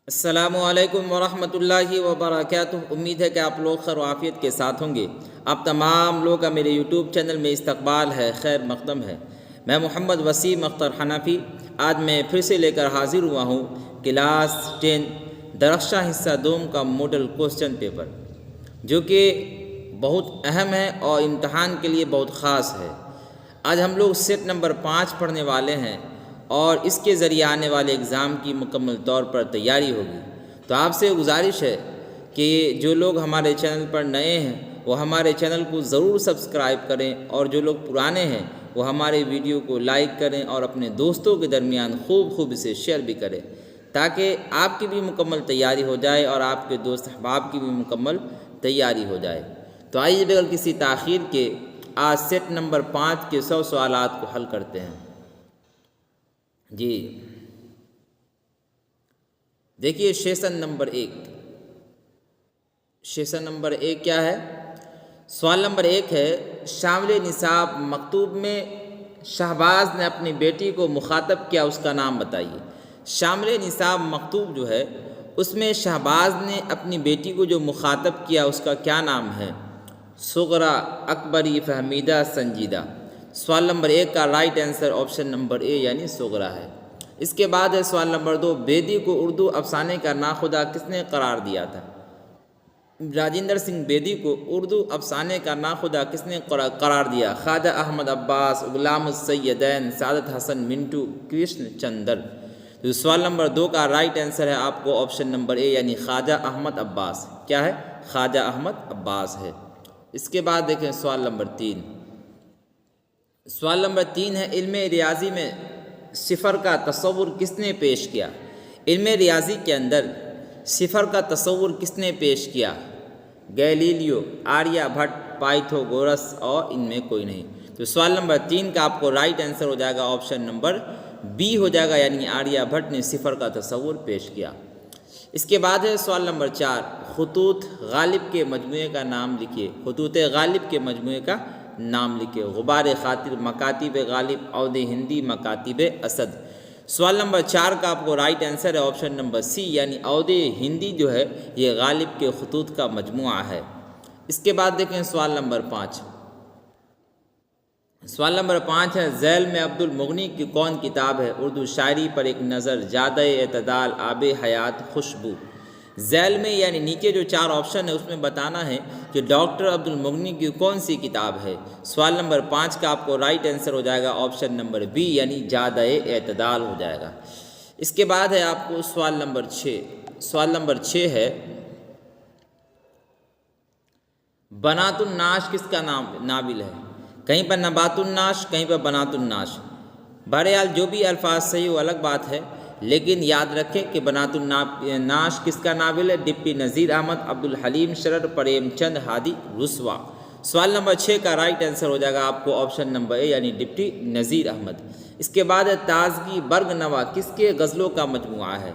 السلام علیکم ورحمۃ اللہ وبرکاتہ۔ امید ہے کہ آپ لوگ خیر و عافیت کے ساتھ ہوں گے۔ آپ تمام لوگ کا میرے یوٹیوب چینل میں استقبال ہے، خیر مقدم ہے۔ میں محمد وسیم اختر حنفی آج میں پھر سے لے کر حاضر ہوا ہوں کلاس 10 درخشاں حصہ دوم کا ماڈل کوسچن پیپر، جو کہ بہت اہم ہے اور امتحان کے لیے بہت خاص ہے۔ آج ہم لوگ سیٹ نمبر 5 پڑھنے والے ہیں اور اس کے ذریعے آنے والے اگزام کی مکمل طور پر تیاری ہوگی۔ تو آپ سے گزارش ہے کہ جو لوگ ہمارے چینل پر نئے ہیں وہ ہمارے چینل کو ضرور سبسکرائب کریں، اور جو لوگ پرانے ہیں وہ ہمارے ویڈیو کو لائک کریں اور اپنے دوستوں کے درمیان خوب اسے شیئر بھی کریں، تاکہ آپ کی بھی مکمل تیاری ہو جائے اور آپ کے دوست احباب کی بھی مکمل تیاری ہو جائے۔ تو آئیے بغیر کسی تاخیر کے آج سیٹ نمبر 5 کے 100 سوالات کو حل کرتے ہیں۔ جی دیکھیے سیشن نمبر 1۔ سیشن نمبر 1 کیا ہے؟ سوال نمبر 1 ہے، شامل نصاب مکتوب میں شہباز نے اپنی بیٹی کو مخاطب کیا، اس کا نام بتائیے۔ شامل نصاب مکتوب جو ہے اس میں شہباز نے اپنی بیٹی کو جو مخاطب کیا اس کا کیا نام ہے؟ صغرا، اکبری، فہمیدہ، سنجیدہ۔ سوال نمبر 1 کا رائٹ آنسر آپشن نمبر اے یعنی صغرا ہے۔ اس کے بعد ہے سوال نمبر 2، بیدی کو اردو افسانے کا ناخدا کس نے قرار دیا تھا؟ راجندر سنگھ بیدی کو اردو افسانے کا ناخدا کس نے قرار دیا؟ خواجہ احمد عباس، غلام السیدین، سعادت حسن منٹو، کرشن چندر۔ تو سوال نمبر 2 کا رائٹ آنسر ہے آپ کو آپشن نمبر اے یعنی خواجہ احمد عباس۔ کیا ہے؟ خواجہ احمد عباس ہے۔ اس کے بعد دیکھیں سوال نمبر 3۔ سوال نمبر 3 ہے، علم ریاضی میں صفر کا تصور کس نے پیش کیا؟ علم ریاضی کے اندر صفر کا تصور کس نے پیش کیا؟ گیلیلیو، آریہ بھٹ، پائتھاگورس، اور ان میں کوئی نہیں۔ تو سوال نمبر 3 کا آپ کو رائٹ آنسر ہو جائے گا آپشن نمبر بی ہو جائے گا، یعنی آریہ بھٹ نے صفر کا تصور پیش کیا۔ اس کے بعد ہے سوال نمبر 4، خطوط غالب کے مجموعے کا نام لکھیے۔ خطوط غالب کے مجموعے کا نام لکھیے۔ غبار خاطر، مکاتب غالب، عود ہندی، مکاتب اسد۔ سوال نمبر 4 کا آپ کو رائٹ آنسر ہے آپشن نمبر سی یعنی عود ہندی جو ہے یہ غالب کے خطوط کا مجموعہ ہے۔ اس کے بعد دیکھیں سوال نمبر 5۔ سوال نمبر 5 ہے، ذیل میں عبد المغنی کی کون کتاب ہے؟ اردو شاعری پر ایک نظر، جادہ اعتدال، آب حیات، خوشبو۔ ذیل میں یعنی نیچے جو 4 آپشن ہے اس میں بتانا ہے کہ ڈاکٹر عبد المغنی کی کون سی کتاب ہے۔ سوال نمبر 5 کا آپ کو رائٹ آنسر ہو جائے گا آپشن نمبر بی یعنی جادہ اعتدال ہو جائے گا۔ اس کے بعد ہے آپ کو سوال نمبر 6۔ سوال نمبر 6 ہے، بنات الناش کس کا ناول ہے؟ کہیں پر نبات الناش، کہیں پر بنات الناش۔ بہرحال جو بھی الفاظ صحیح وہ الگ بات ہے، لیکن یاد رکھیں کہ بنات الناش کس کا ناول ہے؟ ڈپٹی نذیر احمد، عبد الحلیم شرر، پریم چند، ہادی رسوا۔ سوال نمبر 6 کا رائٹ آنسر ہو جائے گا آپ کو آپشن نمبر اے یعنی ڈپٹی نذیر احمد۔ اس کے بعد ہے، تازگی برگ نوا کس کے غزلوں کا مجموعہ ہے؟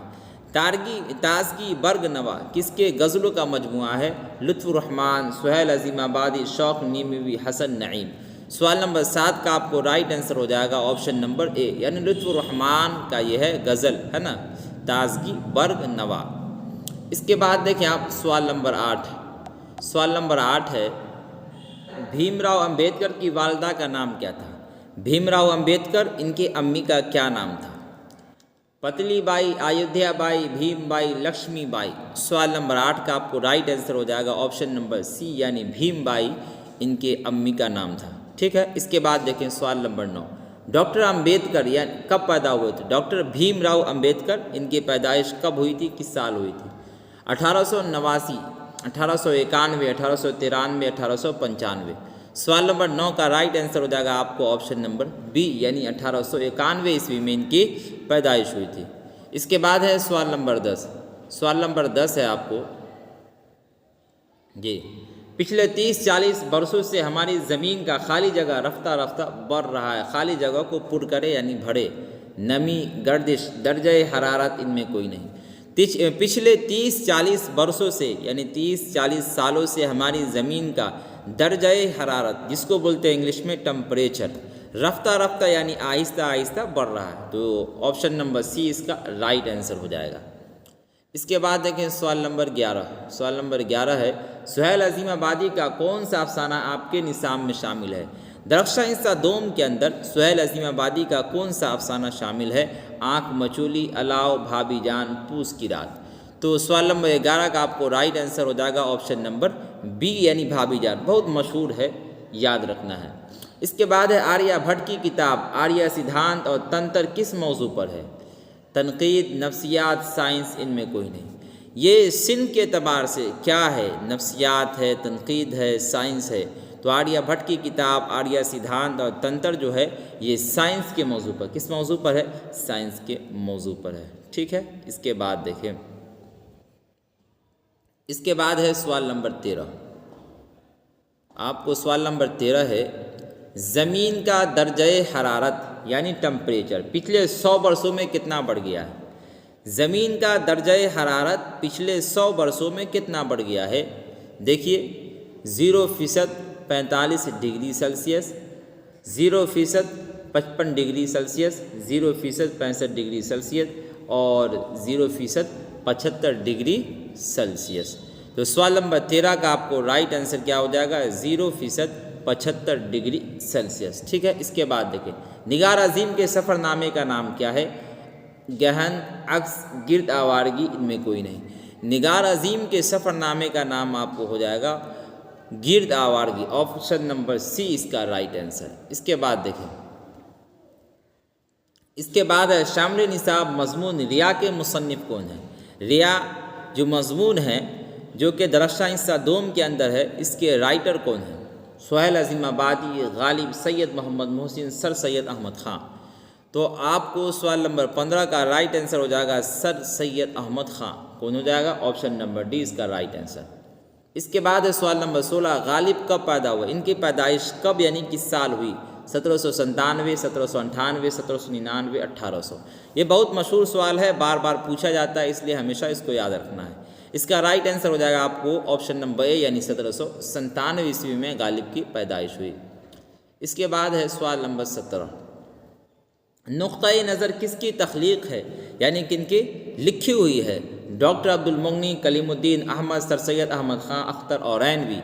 تازگی برگ نوا کس کے غزلوں کا مجموعہ ہے؟ لطف الرحمان، سہیل عظیم آبادی، شوق نیموی، حسن نعیم۔ سوال نمبر 7 کا آپ کو رائٹ آنسر ہو جائے گا آپشن نمبر اے یعنی لطف الرحمان کا یہ ہے غزل ہے نا، تازگی برگ نوا۔ اس کے بعد دیکھیں آپ سوال نمبر 8۔ سوال نمبر 8 ہے، بھیم راؤ امبیڈکر کی والدہ کا نام کیا تھا؟ بھیم راؤ امبیڈکر ان کی امی کا کیا نام تھا؟ پتلی بائی، ایودھیا بائی، بھیم بائی، لکشمی بائی۔ سوال نمبر 8 کا آپ کو رائٹ آنسر ہو جائے گا آپشن نمبر سی یعنی بھیم بائی ان کے امی کا نام تھا۔ ٹھیک ہے۔ اس کے بعد دیکھیں سوال نمبر 9، ڈاکٹر امبیڈکر یعنی کب پیدا ہوئے تھے؟ ڈاکٹر بھیم راؤ امبیڈکر ان کی پیدائش کب ہوئی تھی، کس سال ہوئی تھی؟ 1889، 1891، 1893، 1895۔ سوال نمبر 9 کا رائٹ آنسر ہو جائے گا آپ کو آپشن نمبر بی یعنی 1891 عیسوی میں ان کی پیدائش ہوئی تھی۔ اس کے بعد ہے سوال نمبر 10۔ سوال نمبر 10 ہے آپ کو، جی، پچھلے 30-40 برسوں سے ہماری زمین کا خالی جگہ رفتہ رفتہ بڑھ رہا ہے۔ خالی جگہ کو پر کرے یعنی بھرے، نمی، گردش، درجہ حرارت ان میں کوئی نہیں۔ پچھلے 30-40 برسوں سے یعنی 30-40 سالوں سے ہماری زمین کا درجہ حرارت جس کو بولتے ہیں انگلش میں ٹمپریچر، رفتہ رفتہ یعنی آہستہ آہستہ بڑھ رہا ہے۔ تو آپشن نمبر سی اس کا رائٹ آنسر ہو جائے گا۔ اس کے بعد دیکھیں سوال نمبر 11. سوال نمبر 11 ہے سہیل عظیم آبادی کا کون سا افسانہ آپ کے نصاب میں شامل ہے؟ درخشاں حصہ دوم کے اندر سہیل عظیم آبادی کا کون سا افسانہ شامل ہے؟ آنکھ مچولی، الاؤ، بھابھی جان، پوس کی رات. تو سوال نمبر 11 کا آپ کو رائٹ آنسر ہو جائے گا آپشن نمبر بی یعنی بھابھی جان. بہت مشہور ہے، یاد رکھنا ہے. اس کے بعد ہے آریہ بھٹ کی کتاب آریہ سدھانت اور تنتر کس موضوع پر ہے؟ تنقید، نفسیات، سائنس، ان میں کوئی نہیں. یہ صنف کے اعتبار سے کیا ہے؟ نفسیات ہے، تنقید ہے، سائنس ہے. تو آریہ بھٹ کی کتاب آریہ سدھانت اور تنتر جو ہے یہ سائنس کے موضوع پر، کس موضوع پر ہے؟ سائنس کے موضوع پر ہے. ٹھیک ہے. اس کے بعد دیکھیں، اس کے بعد ہے سوال نمبر 13. آپ کو سوال نمبر 13 ہے زمین کا درجہ حرارت یعنی ٹمپریچر پچھلے 100 برسوں میں کتنا بڑھ گیا ہے؟ زمین کا درجہ حرارت پچھلے 100 برسوں میں کتنا بڑھ گیا ہے؟ دیکھیے 0% 45 degree Celsius, 0% 55 degree Celsius, 0% 65 degree Celsius اور 0% 75 ڈگری سیلسیس. تو سوال نمبر 13 کا آپ کو رائٹ آنسر کیا ہو جائے گا؟ 0% 75 ڈگری سیلسیس. ٹھیک ہے. اس کے بعد دیکھیں نگار عظیم کے سفر نامے کا نام کیا ہے؟ گہن، عکس، گرد آوارگی، ان میں کوئی نہیں. نگار عظیم کے سفر نامے کا نام آپ کو ہو جائے گا گرد آوارگی. آپشن نمبر سی اس کا رائٹ آنسر. اس کے بعد دیکھیں، اس کے بعد ہے شامل نصاب مضمون ریا کے مصنف کون ہیں؟ ریا جو مضمون ہے جو کہ درخشاں حصہ دوم کے اندر ہے، اس کے رائٹر کون ہیں؟ سہیل عظیم آبادی، غالب، سید محمد محسن، سر سید احمد خان. تو آپ کو سوال نمبر 15 کا رائٹ آنسر ہو جائے گا سر سید احمد خان. کون ہو جائے گا؟ آپشن نمبر ڈی اس کا رائٹ آنسر. اس کے بعد ہے سوال نمبر 16 غالب کب پیدا ہوا؟ ان کی پیدائش کب یعنی کس سال ہوئی؟ 1797، 1798، 1799، 1800. یہ بہت مشہور سوال ہے، بار بار پوچھا جاتا ہے، اس لیے ہمیشہ اس کو یاد رکھنا ہے. اس کا رائٹ آنسر ہو جائے گا آپ کو آپشن نمبر اے یعنی 1797 عیسوی میں غالب کی پیدائش ہوئی. اس کے بعد ہے سوال نمبر 17 نقطۂ نظر کس کی تخلیق ہے یعنی کن کی لکھی ہوئی ہے؟ ڈاکٹر عبد المغنی، کلیم الدین احمد، سر سید احمد خان، اختر اورینوی.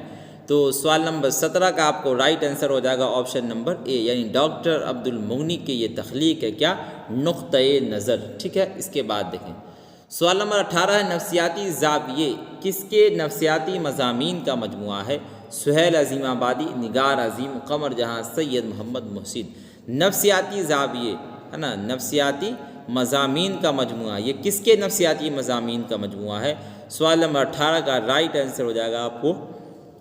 تو سوال نمبر 17 کا آپ کو رائٹ آنسر ہو جائے گا آپشن نمبر اے یعنی ڈاکٹر عبد المغنی کی یہ تخلیق ہے کیا؟ نقطۂ نظر. ٹھیک ہے. اس کے بعد دیکھیں سوال نمبر 18 ہے نفسیاتی زاویے کس کے نفسیاتی مضامین کا مجموعہ ہے؟ سہیل عظیم آبادی، نگار عظیم، قمر جہاں، سید محمد محسن. نفسیاتی زاویے ہے نا، نفسیاتی مضامین کا مجموعہ، یہ کس کے نفسیاتی مضامین کا مجموعہ ہے؟ سوال نمبر 18 کا رائٹ آنسر ہو جائے گا آپ کو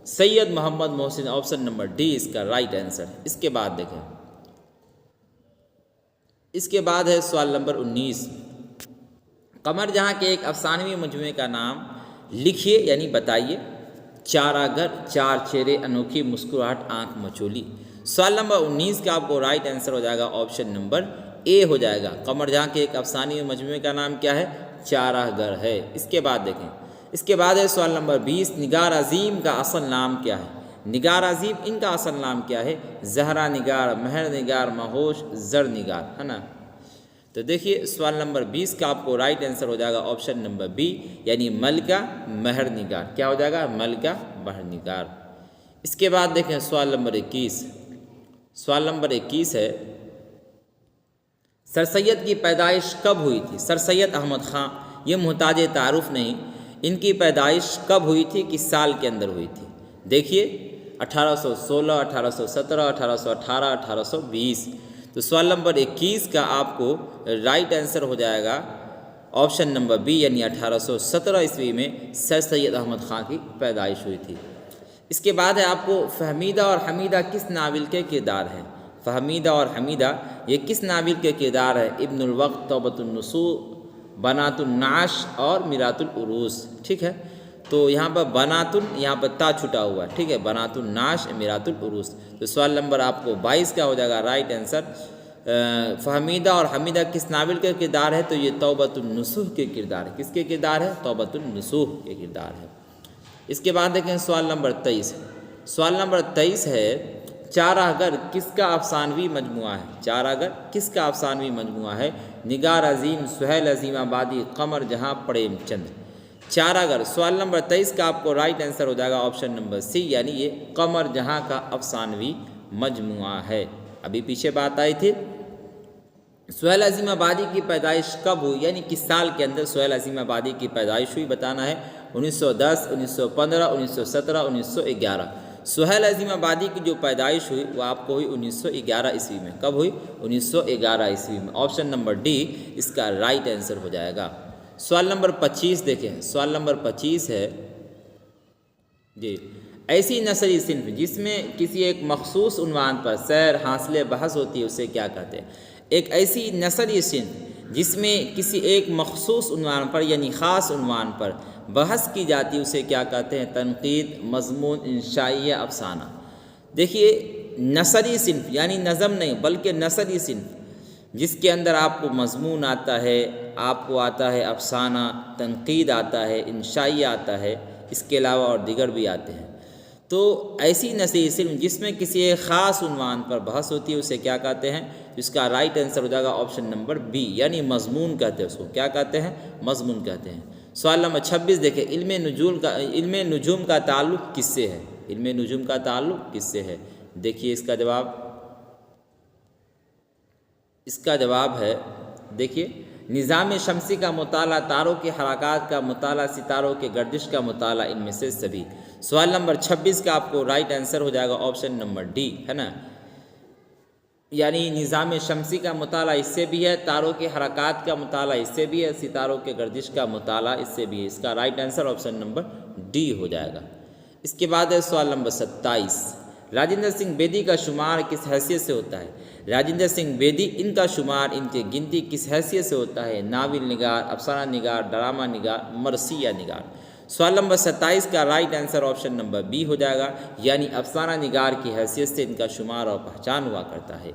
سید Muhammad Mohsin. Option number D اس کا رائٹ آنسر. اس کے بعد دیکھیں، اس کے بعد ہے سوال نمبر 19 قمر جہاں کے ایک افسانوی مجموعے کا نام لکھیے یعنی بتائیے. چارہ گر، چار چہرے، انوکھی مسکراہٹ، آنکھ مچولی. سوال نمبر 19 کا آپ کو رائٹ آنسر ہو جائے گا آپشن نمبر اے ہو جائے گا. قمر جہاں کے ایک افسانوی مجموعے کا نام کیا ہے؟ چارہ گر ہے. اس کے بعد دیکھیں، اس کے بعد ہے سوال نمبر 20 نگار عظیم کا اصل نام کیا ہے؟ نگار عظیم ان کا اصل نام کیا ہے؟ زہرا نگار، مہر نگار، مہوش، زر نگار ہے نا. تو دیکھیے سوال نمبر 20 کا آپ کو رائٹ آنسر ہو جائے گا آپشن نمبر بی یعنی ملکہ مہر نگار. کیا ہو جائے گا؟ ملکہ مہر نگار. اس کے بعد دیکھیں سوال نمبر 21. سوال نمبر 21 ہے سر سید کی پیدائش کب ہوئی تھی؟ سر سید احمد خان، یہ محتاج تعارف نہیں. ان کی پیدائش کب ہوئی تھی، کس سال کے اندر ہوئی تھی؟ دیکھیے 1816، 1817، 1818، 1820. تو سوال نمبر 21 کا آپ کو رائٹ آنسر ہو جائے گا آپشن نمبر بی یعنی 1817 عیسوی میں سر سید احمد خان کی پیدائش ہوئی تھی. اس کے بعد ہے آپ کو فہمیدہ اور حمیدہ کس ناول کے کردار ہیں؟ فہمیدہ اور حمیدہ یہ کس ناول کے کردار ہے؟ ابن الوقت، توبۃ النصوح، بنات النعش اور میرات العروس. ٹھیک ہے. تو یہاں پر یہاں پر تا چھٹا ہوا ہے. ٹھیک ہے. بنات النعش، میرات العروس. تو سوال نمبر آپ کو 22 کا ہو جائے گا رائٹ آنسر. فہمیدہ اور حمیدہ کس ناول کے کردار ہے؟ تو یہ توبۃ النصوح کے کردار ہے. کس کے کردار ہے؟ توبۃ النصوح کے کردار ہے. اس کے بعد دیکھیں سوال نمبر 23. سوال نمبر 23 ہے چارہ گر کس کا افسانوی مجموعہ ہے؟ چارہ گر کس کا افسانوی مجموعہ ہے؟ نگار عظیم، سہیل عظیم آبادی، قمر جہاں، پریم چند. چاراگر سوال نمبر 23 کا آپ کو رائٹ آنسر ہو جائے گا آپشن نمبر سی، یعنی یہ قمر جہاں کا افسانوی مجموعہ ہے۔ ابھی پیچھے بات آئی تھی سہیل عظیم آبادی کی پیدائش کب ہوئی، یعنی کس سال کے اندر سہیل عظیم آبادی کی پیدائش ہوئی، بتانا ہے 1910، 1915، 1917، 1911۔ سہیل عظیم آبادی کی جو پیدائش ہوئی وہ آپ کو ہوئی 1911 عیسوی میں۔ کب ہوئی؟ 1911 عیسوی میں۔ آپشن نمبر ڈی اس کا رائٹ آنسر ہو جائے گا۔ سوال نمبر 25 دیکھیں، سوال نمبر 25 ہے جی، ایسی نثری صنف جس میں کسی ایک مخصوص عنوان پر سیر حاصل بحث ہوتی ہے اسے کیا کہتے ہیں؟ ایک ایسی نثری صنف جس میں کسی ایک مخصوص عنوان پر یعنی خاص عنوان پر بحث کی جاتی ہے اسے کیا کہتے ہیں؟ تنقید، مضمون، انشائیہ، افسانہ۔ دیکھیے نثری صنف یعنی نظم نہیں بلکہ نثری صنف جس کے اندر آپ کو مضمون آتا ہے، آپ کو آتا ہے افسانہ، تنقید آتا ہے، انشائیہ آتا ہے، اس کے علاوہ اور دیگر بھی آتے ہیں۔ تو ایسی نثری صنف جس میں کسی ایک خاص عنوان پر بحث ہوتی ہے اسے کیا کہتے ہیں؟ اس کا رائٹ آنسر ہو جائے گا آپشن نمبر بی، یعنی مضمون کہتے ہیں اس کو۔ کیا کہتے ہیں؟ مضمون کہتے ہیں۔ سوال نمبر 26 دیکھیں، علم نجوم کا تعلق کس سے ہے؟ علم نجوم کا تعلق کس سے ہے؟ دیکھیے اس کا جواب ہے دیکھیے نظام شمسی کا مطالعہ، تاروں کی حرکات کا مطالعہ، ستاروں کے گردش کا مطالعہ، ان میں سے سبھی۔ سوال نمبر 26 کا آپ کو رائٹ آنسر ہو جائے گا آپشن نمبر ڈی، ہے نا، یعنی نظام شمسی کا مطالعہ اس سے بھی ہے، تاروں کی حرکات کا مطالعہ اس سے بھی ہے، ستاروں کے گردش کا مطالعہ اس سے بھی ہے۔ اس کا right answer option number D ہو جائے گا۔ اس کے بعد ہے سوال نمبر 27، راجندر سنگھ بیدی کا شمار کس حیثیت سے ہوتا ہے؟ راجندر سنگھ بیدی ان کا شمار، ان کی گنتی کس حیثیت سے ہوتا ہے؟ ناول نگار، افسانہ نگار، ڈرامہ نگار، مرثیہ نگار۔ سوال نمبر 27 کا right answer option number B ہو جائے گا، یعنی افسانہ نگار کی حیثیت سے ان کا شمار اور پہچان ہوا کرتا ہے۔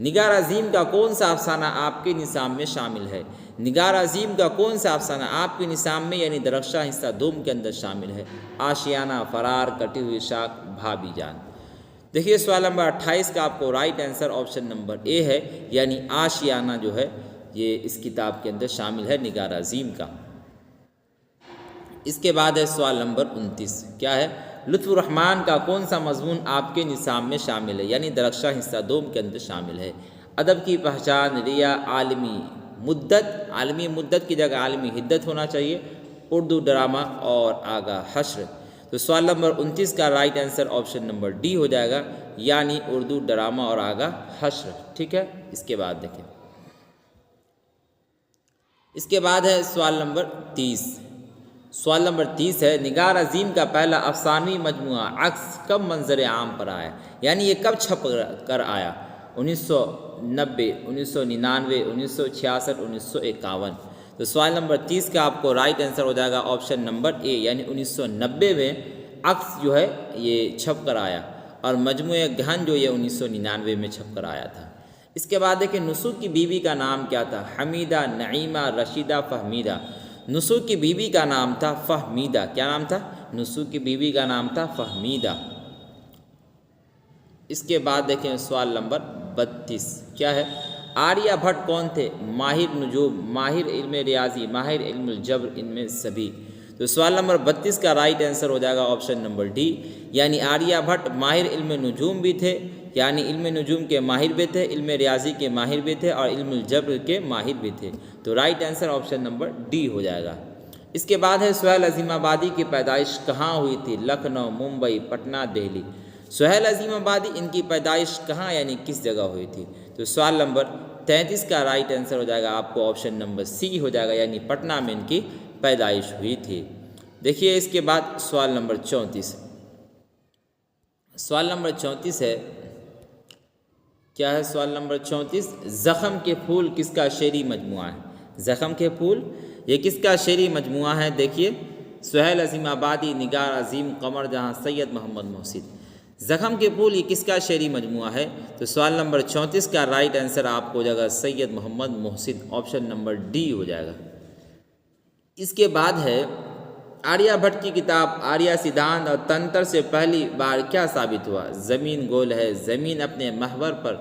نگار عظیم کا کون سا افسانہ آپ کے نصاب میں شامل ہے؟ نگار عظیم کا کون سا افسانہ آپ کے نصاب میں یعنی درخشاں حصہ دوم کے اندر شامل ہے؟ آشیانہ، فرار، کٹی ہوئی شاخ، بھابھی جان۔ دیکھیے سوال نمبر 28 کا آپ کو رائٹ آنسر آپشن نمبر اے ہے، یعنی آشیانہ جو ہے یہ اس کتاب کے اندر شامل ہے نگار عظیم کا۔ اس کے بعد ہے سوال نمبر 29، کیا ہے؟ لطف الرحمن کا کون سا مضمون آپ کے نصاب میں شامل ہے؟ یعنی درخشاں حصہ دوم کے اندر شامل ہے۔ ادب کی پہچان، ریا، عالمی مدت کی جگہ عالمی حدت ہونا چاہیے، اردو ڈرامہ اور آگاہ حشر۔ تو سوال نمبر 29 کا right answer option number D ہو جائے گا، یعنی اردو ڈرامہ اور آگاہ حشر۔ ٹھیک ہے، اس کے بعد دیکھیں، اس کے بعد ہے سوال نمبر 30۔ سوال نمبر 30 ہے، نگار عظیم کا پہلا افسانوی مجموعہ عکس کب منظر عام پر آیا؟ یعنی یہ کب چھپ کر آیا؟ 1990، 1999، 1966، 1951۔ تو سوال نمبر 30 کا آپ کو رائٹ آنسر ہو جائے گا آپشن نمبر اے، یعنی 1990 میں عکس جو ہے یہ چھپ کر آیا، اور مجموعہ گہن جو یہ 1999 میں چھپ کر آیا تھا۔ اس کے بعد دیکھیں نسو کی بیوی کا نام کیا تھا؟ حمیدہ، نعیمہ، رشیدہ، فہمیدہ۔ نسو کی بیوی کا نام تھا فہمیدہ۔ کیا نام تھا؟ نسو کی بیوی کا نام تھا فہمیدہ۔ اس کے بعد دیکھیں سوال نمبر 32، کیا ہے؟ آریہ بھٹ کون تھے؟ ماہر نجوم، ماہر علم ریاضی، ماہر علم الجبر، ان میں سبھی۔ تو سوال نمبر 32 کا رائٹ آنسر ہو جائے گا آپشن نمبر ڈی، یعنی آریہ بھٹ ماہر علم نجوم بھی تھے، یعنی علم نجوم کے ماہر بھی تھے، علم ریاضی کے ماہر بھی تھے، اور علم الجبر کے ماہر بھی تھے۔ تو right answer option number D ہو جائے گا۔ اس کے بعد ہے سہیل عظیم آبادی کی پیدائش کہاں ہوئی تھی؟ لکھنؤ، ممبئی، پٹنہ، دہلی۔ سہیل عظیم آبادی ان کی پیدائش کہاں یعنی کس جگہ ہوئی تھی؟ تو سوال نمبر 33 کا رائٹ آنسر ہو جائے گا آپ کو آپشن نمبر سی ہو جائے گا، یعنی پٹنہ میں ان کی پیدائش ہوئی تھی۔ دیکھیے اس کے بعد سوال نمبر 34۔ سوال نمبر 34 ہے، کیا ہے؟ سوال نمبر 34، زخم کے پھول کس کا شعری مجموعہ ہے؟ زخم کے پھول یہ کس کا شعری مجموعہ ہے؟ دیکھیے سہیل عظیم آبادی، نگار عظیم، قمر جہاں، سید محمد محسن۔ زخم کے پھول یہ کس کا شعری مجموعہ ہے؟ تو سوال نمبر 34 کا رائٹ آنسر آپ کو ہو جائے گا سید Muhammad Mohsin, option number D ہو جائے گا۔ اس کے بعد ہے آریہ بھٹ کی کتاب آریہ سدھانت اور تنتر سے پہلی بار کیا ثابت ہوا؟ زمین گول ہے، زمین اپنے محور پر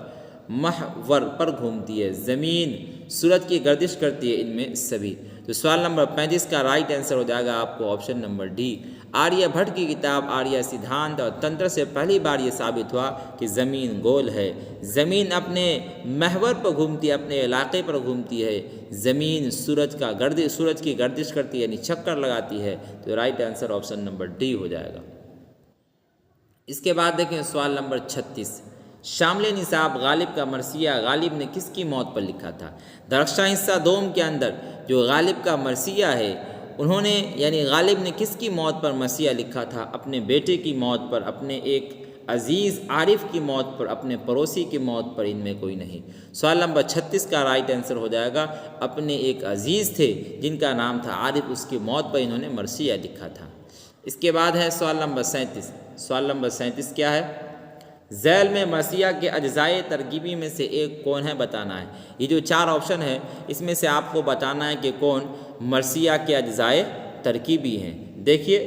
محور پر گھومتی ہے، زمین سورج کی گردش کرتی ہے، ان میں سبھی۔ تو سوال نمبر 35 کا رائٹ آنسر ہو جائے گا آپ کو option number D, Aryabhata کی کتاب آریہ سدھانت اور تنتر سے پہلی بار یہ ثابت ہوا کہ زمین گول ہے، زمین اپنے محور پر گھومتی ہے، اپنے علاقے پر گھومتی ہے، زمین سورج کی گردش کرتی ہے یعنی چکر لگاتی ہے۔ تو right answer option number D ہو جائے گا۔ اس کے بعد دیکھیں سوال نمبر 36، شامل نصاب غالب کا مرثیہ غالب نے کس کی موت پر لکھا تھا؟ درخشاں حصہ دوم کے اندر جو غالب کا مرثیہ ہے، انہوں نے یعنی غالب نے کس کی موت پر مرثیہ لکھا تھا؟ اپنے بیٹے کی موت پر، اپنے ایک عزیز عارف کی موت پر، اپنے پڑوسی کی موت پر، ان میں کوئی نہیں۔ سوال نمبر 36 کا رائٹ آنسر ہو جائے گا، اپنے ایک عزیز تھے جن کا نام تھا عارف، اس کی موت پر انہوں نے مرثیہ لکھا تھا۔ اس کے بعد ہے سوال نمبر 37۔ سوال نمبر 37 کیا ہے؟ ذیل میں مرثیہ کے اجزائے ترکیبی میں سے ایک کون ہے بتانا ہے۔ یہ جو 4 آپشن ہے اس میں سے آپ کو بتانا ہے کہ کون مرثیہ کے اجزائے ترکیبی ہیں۔ دیکھیے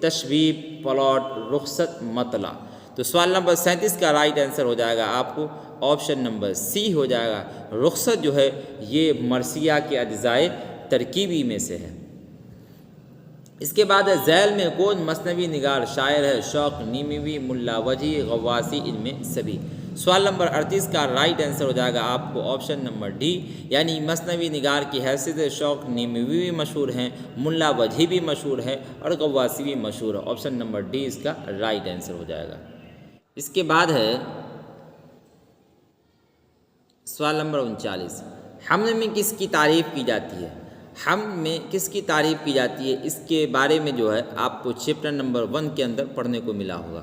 تشبیب، پلاٹ، رخصت، مطلع۔ تو سوال نمبر 37 کا رائٹ آنسر ہو جائے گا آپ کو آپشن نمبر سی ہو جائے گا۔ رخصت جو ہے یہ مرثیہ کے اجزائے ترکیبی میں سے ہے۔ اس کے بعد ہے ذیل میں کون مثنوی نگار شاعر ہے؟ شوق، نیمیوی، ملا وجہی، غواصی، ان میں سبھی۔ سوال نمبر 38 کا رائٹ آنسر ہو جائے گا آپ کو آپشن نمبر ڈی، یعنی مثنوی نگار کی حیثیت سے شوق نیمیوی بھی مشہور ہیں، ملا وجہی بھی مشہور ہے اور غواصی بھی مشہور ہے۔ آپشن نمبر ڈی اس کا رائٹ آنسر ہو جائے گا۔ اس کے بعد ہے سوال نمبر 39، حمد میں کس کی تعریف کی جاتی ہے؟ حمد میں کس کی تعریف کی جاتی ہے اس کے بارے میں جو ہے آپ کو چیپٹر نمبر 1 کے اندر پڑھنے کو ملا ہوگا۔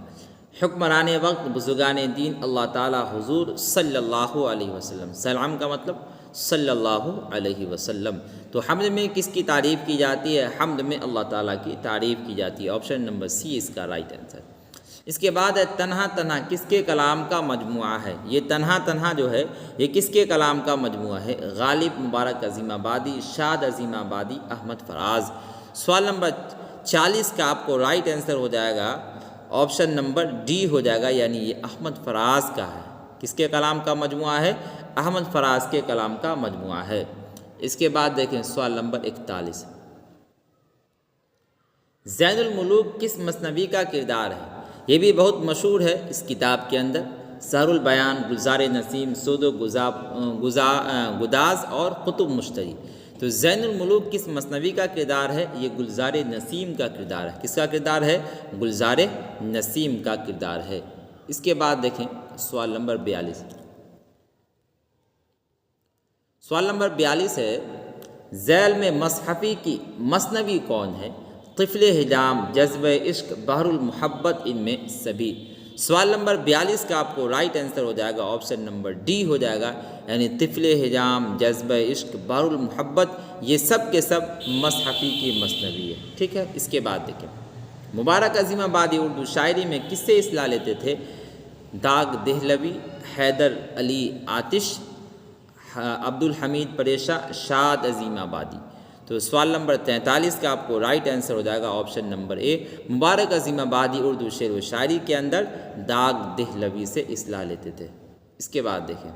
حکمران وقت، بزرگان دین، اللہ تعالیٰ، حضور صلی اللہ علیہ وسلم۔ سلام کا مطلب صلی اللہ علیہ وسلم۔ تو حمد میں کس کی تعریف کی جاتی ہے؟ حمد میں اللہ تعالیٰ کی تعریف کی جاتی ہے۔ آپشن نمبر سی اس کا رائٹ آنسر۔ اس کے بعد ہے تنہا تنہا کس کے کلام کا مجموعہ ہے؟ یہ تنہا تنہا جو ہے یہ کس کے کلام کا مجموعہ ہے؟ غالب، مبارک عظیم آبادی، شاد عظیم آبادی، احمد فراز۔ سوال نمبر 40 کا آپ کو رائٹ آنسر ہو جائے گا آپشن نمبر ڈی ہو جائے گا، یعنی یہ احمد فراز کا ہے۔ کس کے کلام کا مجموعہ ہے؟ احمد فراز کے کلام کا مجموعہ ہے۔ اس کے بعد دیکھیں سوال نمبر 41، زین الملوک کس مثنوی کا کردار ہے؟ یہ بھی بہت مشہور ہے اس کتاب کے اندر، سحر البیان، گلزار نسیم، سود و گداز اور قطب مشتری۔ تو زین الملوک کس مثنوی کا کردار ہے؟ یہ گلزار نسیم کا کردار ہے۔ کس کا کردار ہے؟ گلزار نسیم کا کردار ہے۔ اس کے بعد دیکھیں سوال نمبر 42۔ سوال نمبر 42 ہے ذیل میں مصحفی کی مثنوی کون ہے؟ طفل حجام، جذبہ عشق، بحر المحبت، ان میں سبھی۔ سوال نمبر 42 کا آپ کو رائٹ آنسر ہو جائے گا آپشن نمبر ڈی ہو جائے گا، یعنی طفل حجام، جذبہ عشق، بحر المحبت، یہ سب کے سب مصحفی کی مثنوی ہے۔ ٹھیک ہے۔ اس کے بعد دیکھیں مبارک عظیم آبادی اردو شاعری میں کس سے اصلاح لیتے تھے؟ داغ دہلوی، حیدر علی آتش، عبدالحمید پریشہ، شاد عظیم آبادی۔ تو سوال نمبر 43 کا آپ کو رائٹ آنسر ہو جائے گا آپشن نمبر اے، مبارک عظیم آبادی اردو شعر و شاعری کے اندر داغ دہلوی سے اصلاح لیتے تھے۔ اس کے بعد دیکھیں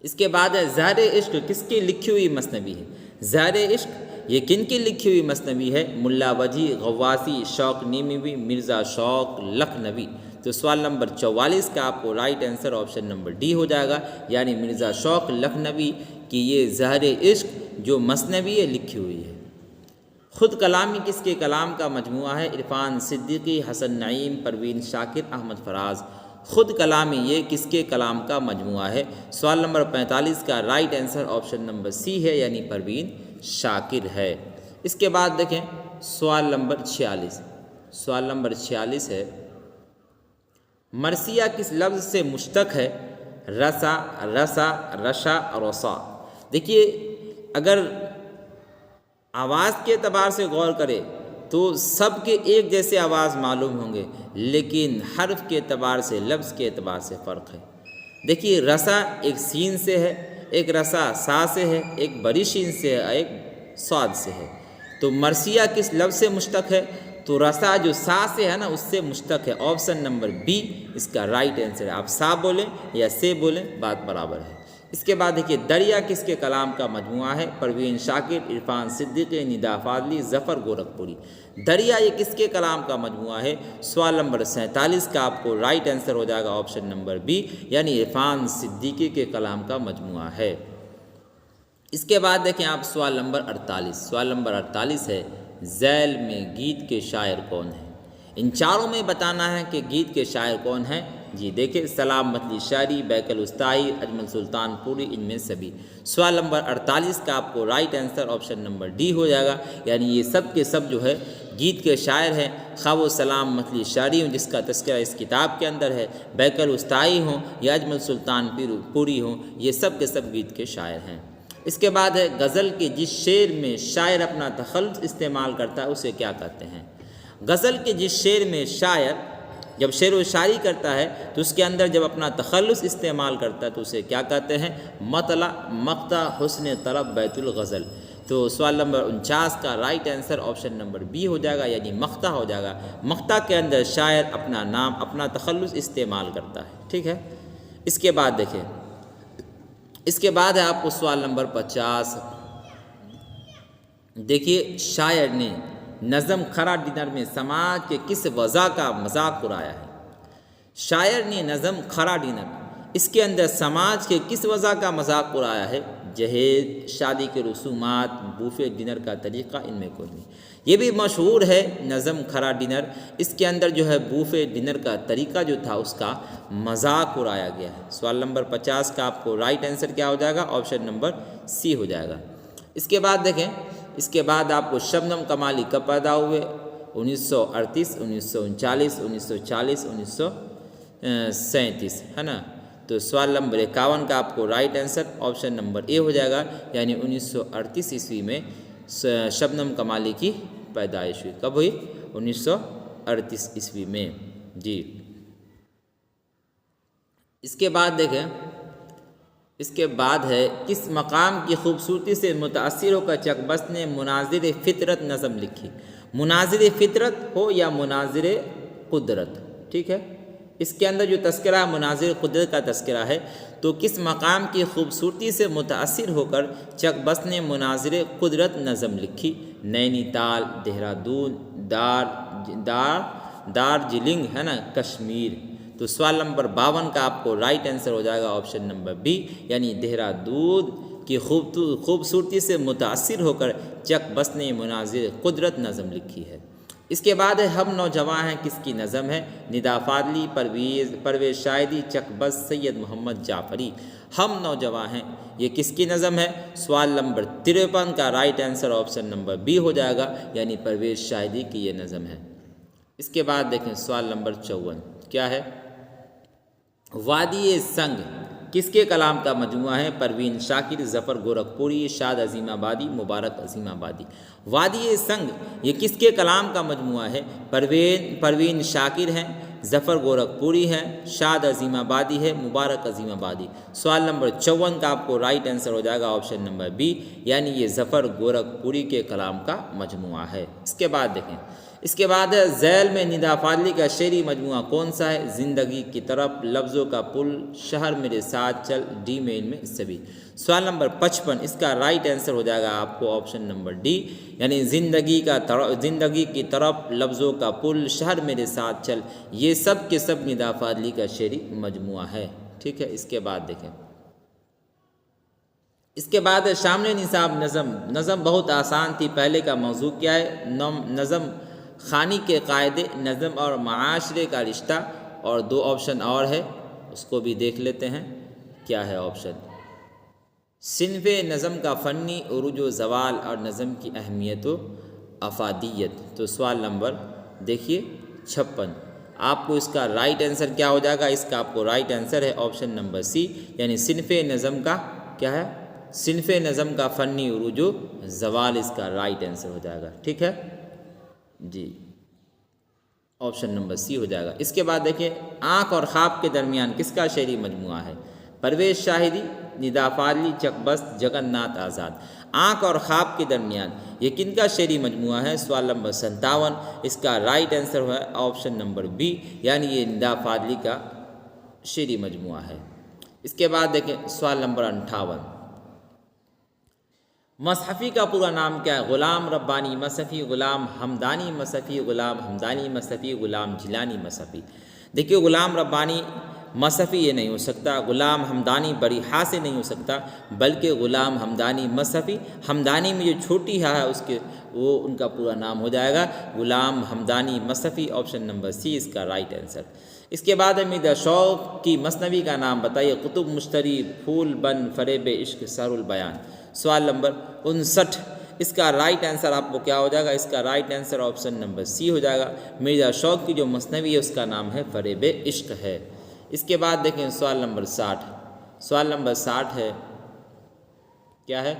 اس کے بعد ہے زہر عشق کس کی لکھی ہوئی مثنوی ہے؟ زہر عشق یہ کن کی لکھی ہوئی مثنوی ہے؟ ملا وجہی، غواصی، شوق نیمیوی، مرزا شوق لکھنوی۔ تو سوال نمبر 44 کا آپ کو right answer option number D ہو جائے گا، یعنی مرزا شوق لکھنوی کی یہ زہر عشق جو مثنوی ہے لکھی ہوئی ہے۔ خود کلامی کس کے کلام کا مجموعہ ہے؟ عرفان صدیقی، حسن نعیم، پروین شاکر، احمد فراز۔ خود کلامی یہ کس کے کلام کا مجموعہ ہے؟ سوال نمبر 45 کا رائٹ آنسر آپشن نمبر سی ہے، یعنی پروین شاکر ہے۔ اس کے بعد دیکھیں سوال نمبر 46۔ سوال نمبر 46 ہے مرثیہ کس لفظ سے مشتق ہے؟ رسا، رسا، رشا، رسا۔ دیکھیے اگر آواز کے اعتبار سے غور کرے تو سب کے ایک جیسے آواز معلوم ہوں گے، لیکن حرف کے اعتبار سے، لفظ کے اعتبار سے فرق ہے۔ دیکھیے رسا ایک سین سے ہے، ایک رسا سا سے ہے، ایک بڑی شین سے ہے، ایک صاد سے ہے۔ تو مرثیہ کس لفظ سے مشتق ہے؟ تو رسا جو سا سے ہے نا اس سے مشتق ہے، آپشن نمبر بی اس کا رائٹ آنسر ہے۔ آپ سا بولیں یا سے بولیں بات برابر ہے۔ اس کے بعد دیکھیے دریا کس کے کلام کا مجموعہ ہے؟ پروین شاکر، عرفان صدیقی، ندا فاضلی، ظفر گورکھپوری۔ دریا یہ کس کے کلام کا مجموعہ ہے؟ سوال نمبر 47 کا آپ کو رائٹ آنسر ہو جائے گا آپشن نمبر بی، یعنی عرفان صدیقی کے کلام کا مجموعہ ہے۔ اس کے بعد دیکھیں آپ سوال نمبر 48۔ سوال نمبر 48 ہے ذیل میں گیت کے شاعر کون ہیں؟ ان چاروں میں بتانا ہے کہ گیت کے شاعر کون ہیں۔ جی دیکھیں سلام مطلی شاعری، بیک الاسطائی، اجمل سلطان پوری، ان میں سبھی۔ سوال نمبر 48 کا آپ کو right answer option number D ہو جائے گا، یعنی یہ سب کے سب جو ہے گیت کے شاعر ہیں، خواہ وہ سلام مطلی شاعری ہوں جس کا تذکرہ اس کتاب کے اندر ہے، بیک الاسطائی ہوں یا اجمل سلطان پوری ہوں، یہ سب کے سب گیت کے شاعر ہیں۔ اس کے بعد ہے غزل کے جس شعر میں شاعر اپنا تخلص استعمال کرتا ہے اسے کیا کہتے ہیں؟ غزل کے جس شعر میں شاعر جب شعر و شاعری کرتا ہے تو اس کے اندر جب اپنا تخلص استعمال کرتا ہے تو اسے کیا کہتے ہیں؟ مطلع، مقطع، حسن طرب، بیت الغزل۔ تو سوال نمبر 49 کا right answer option number B ہو جائے گا، یعنی مقطع ہو جائے گا۔ مقطع کے اندر شاعر اپنا نام، اپنا تخلص استعمال کرتا ہے، ٹھیک ہے۔ اس کے بعد دیکھیں، اس کے بعد ہے آپ کو سوال نمبر 50۔ دیکھیے شاعر نے نظم کھرا ڈنر میں سماج کے کس وضع کا مذاق اڑایا ہے؟ شاعر نے نظم کھرا ڈنر اس کے اندر سماج کے کس وضع کا مذاق اڑایا ہے؟ جہیز، شادی کے رسومات، بوفے ڈنر کا طریقہ، ان میں کوئی نہیں۔ یہ بھی مشہور ہے نظم کھرا ڈنر، اس کے اندر جو ہے بوفے ڈنر کا طریقہ جو تھا اس کا مذاق اڑایا گیا ہے۔ سوال نمبر 50 کا آپ کو رائٹ آنسر کیا ہو جائے گا؟ آپشن نمبر سی ہو جائے گا۔ اس کے بعد دیکھیں، اس کے بعد آپ کو شبنم کمالی کب پیدا ہوئے؟ 1938، 1939، 1940، 1937، ہے نا۔ تو سوال نمبر 51 کا آپ کو رائٹ آنسر آپشن نمبر اے ہو جائے گا، یعنی 1938 عیسوی میں شبنم کمالی کی پیدائش ہوئی۔ کب ہوئی؟ 1938 عیسوی میں، جی۔ اس کے بعد دیکھیں، اس کے بعد ہے کس مقام کی خوبصورتی سے متاثر ہو کر چکبست نے مناظر فطرت نظم لکھی؟ مناظر فطرت ہو یا مناظر قدرت، ٹھیک ہے۔ اس کے اندر جو تذکرہ ہے مناظر قدرت کا تذکرہ ہے، تو کس مقام کی خوبصورتی سے متاثر ہو کر چکبست نے مناظر قدرت نظم لکھی؟ نینی تال، دہرادون، دارجلنگ، ہے نا، کشمیر۔ تو سوال نمبر 52 کا آپ کو رائٹ آنسر ہو جائے گا آپشن نمبر بی، یعنی دہرادون کی خوبصورتی سے متاثر ہو کر چکبست نے مناظر قدرت نظم لکھی ہے۔ اس کے بعد ہے ہم نوجواں ہیں کس کی نظم ہے؟ ندا فاضلی، پرویز شاہدی، چکبست، سید محمد جعفری۔ ہم نوجواں ہیں یہ کس کی نظم ہے؟ سوال نمبر 53 کا right answer option number B ہو جائے گا، یعنی پرویز شاہدی کی یہ نظم ہے۔ اس کے بعد دیکھیں سوال نمبر 54 کیا ہے؟ وادی سنگ کس کے کلام کا مجموعہ ہے؟ پروین شاکر، ظفر گورکھپوری، شاد عظیم آبادی، مبارک عظیم آبادی۔ وادی سنگ یہ کس کے کلام کا مجموعہ ہے؟ پروین شاکر ہیں، ظفر گورکھپوری ہیں، شاد عظیم آبادی ہے، مبارک عظیم آبادی۔ سوال نمبر 54 کا آپ کو رائٹ آنسر ہو جائے گا آپشن نمبر بی، یعنی یہ ظفر گورکھپوری کے کلام کا مجموعہ ہے۔ اس کے بعد دیکھیں، اس کے بعد ذیل میں ندا فاضلی کا شعری مجموعہ کون سا ہے؟ زندگی کی طرف، لفظوں کا پل، شہر میرے ساتھ چل، ڈی میں ان میں سبھی۔ سوال نمبر 55 اس کا رائٹ آنسر ہو جائے گا آپ کو آپشن نمبر ڈی، یعنی زندگی کی طرف، لفظوں کا پل، شہر میرے ساتھ چل، یہ سب کے سب ندا فاضلی کا شعری مجموعہ ہے، ٹھیک ہے۔ اس کے بعد دیکھیں، اس کے بعد شامل نصاب نظم بہت آسان تھی۔ پہلے کا موضوع کیا ہے؟ نظم خوانی کے قاعدے، نظم اور معاشرے کا رشتہ، اور دو آپشن اور ہے اس کو بھی دیکھ لیتے ہیں۔ کیا ہے آپشن؟ صنف نظم کا فنی عروج و زوال اور نظم کی اہمیت و افادیت۔ تو سوال نمبر دیکھیے 56، آپ کو اس کا رائٹ آنسر کیا ہو جائے گا؟ اس کا آپ کو رائٹ آنسر ہے آپشن نمبر سی، یعنی صنف نظم کا کیا ہے؟ صنف نظم کا فنی عروج و زوال اس کا رائٹ آنسر ہو جائے گا، ٹھیک ہے جی، آپشن نمبر سی ہو جائے گا۔ اس کے بعد دیکھیں، آنکھ اور خواب کے درمیان کس کا شعری مجموعہ ہے؟ پرویز شاہدی، ندا فاضلی، چکبست، جگن ناتھ آزاد۔ آنکھ اور خواب کے درمیان یہ کن کا شعری مجموعہ ہے؟ سوال نمبر 57۔ اس کا رائٹ آنسر ہے آپشن نمبر بی، یعنی یہ ندا فاضلی کا شعری مجموعہ ہے۔ اس کے بعد دیکھیں سوال نمبر 58۔ مصحفی کا پورا نام کیا ہے؟ غلام ربانی مصحفی، غلام حمدانی مصحفی، غلام حمدانی مصحفی، غلام جیلانی مصحفی۔ دیکھیے غلام ربانی مصحفی یہ نہیں ہو سکتا، غلام حمدانی بڑی ہا سے نہیں ہو سکتا، بلکہ غلام حمدانی مصحفی، حمدانی میں جو چھوٹی ہا ہے اس کے وہ ان کا پورا نام ہو جائے گا غلام حمدانی مصحفی۔ آپشن نمبر سی اس کا رائٹ آنسر۔ اس کے بعد میرزا شوق کی مثنوی کا نام بتائیے۔ قطب مشتری، پھول بن، فریب عشق، سحر البیان۔ سوال نمبر 59۔ اس کا رائٹ آنسر آپ کو کیا ہو جائے گا؟ اس کا رائٹ آنسر آپشن نمبر سی ہو جائے گا۔ مرزا شوق کی جو مثنوی ہے اس کا نام ہے فریب عشق ہے۔ اس کے بعد دیکھیں سوال نمبر 60۔ سوال نمبر 60 ہے کیا ہے؟